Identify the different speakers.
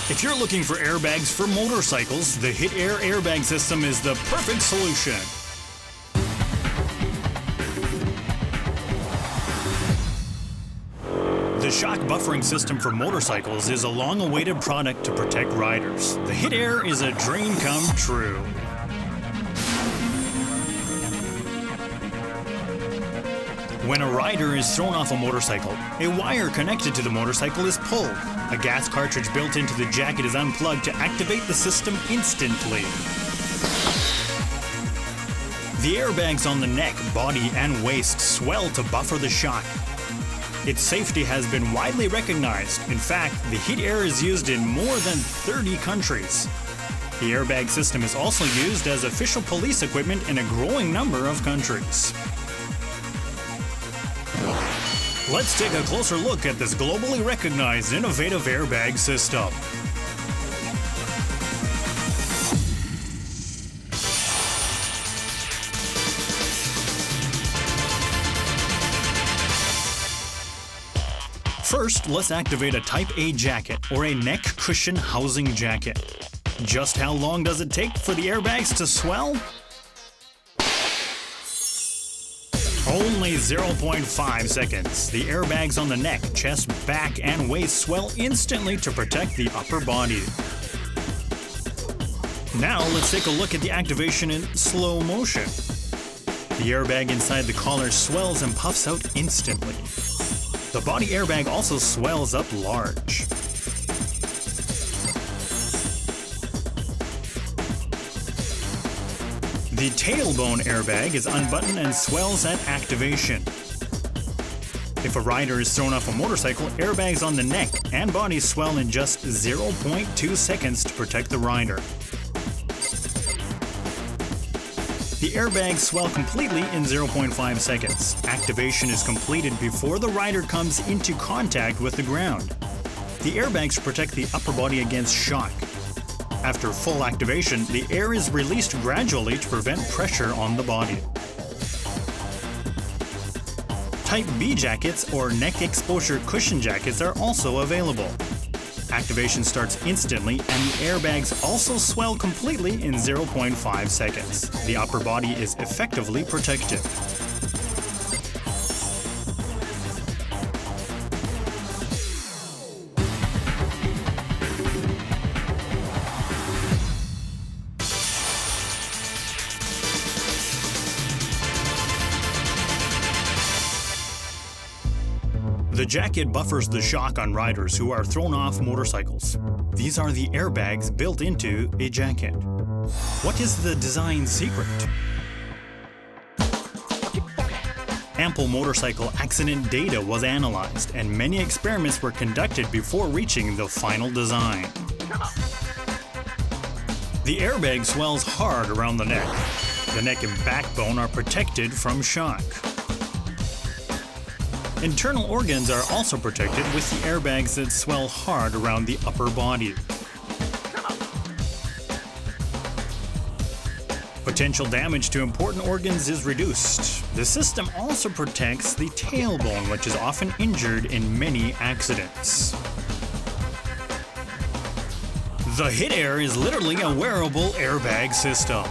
Speaker 1: If you're looking for airbags for motorcycles, the Hit Air airbag system is the perfect solution. The shock buffering system for motorcycles is a long-awaited product to protect riders. The Hit Air is a dream come true. When a rider is thrown off a motorcycle, a wire connected to the motorcycle is pulled. A gas cartridge built into the jacket is unplugged to activate the system instantly. The airbags on the neck, body, and waist swell to buffer the shock. Its safety has been widely recognized. In fact, the Hit Air is used in more than 30 countries. The airbag system is also used as official police equipment in a growing number of countries. Let's take a closer look at this globally recognized innovative airbag system. First, let's activate a Type A jacket, or a neck cushion housing jacket. Just how long does it take for the airbags to swell? Only 0.5 seconds. The airbags on the neck, chest, back, and waist swell instantly to protect the upper body. Now let's take a look at the activation in slow motion. The airbag inside the collar swells and puffs out instantly. The body airbag also swells up large. The tailbone airbag is unbuttoned and swells at activation. If a rider is thrown off a motorcycle, airbags on the neck and body swell in just 0.2 seconds to protect the rider. The airbags swell completely in 0.5 seconds. Activation is completed before the rider comes into contact with the ground. The airbags protect the upper body against shock. After full activation, the air is released gradually to prevent pressure on the body. Type B jackets or neck exposure cushion jackets are also available. Activation starts instantly, and the airbags also swell completely in 0.5 seconds. The upper body is effectively protected. The jacket buffers the shock on riders who are thrown off motorcycles. These are the airbags built into a jacket. What is the design secret? Ample motorcycle accident data was analyzed, and many experiments were conducted before reaching the final design. The airbag swells hard around the neck. The neck and backbone are protected from shock. Internal organs are also protected with the airbags that swell hard around the upper body. Potential damage to important organs is reduced. The system also protects the tailbone, which is often injured in many accidents. The Hit Air is literally a wearable airbag system.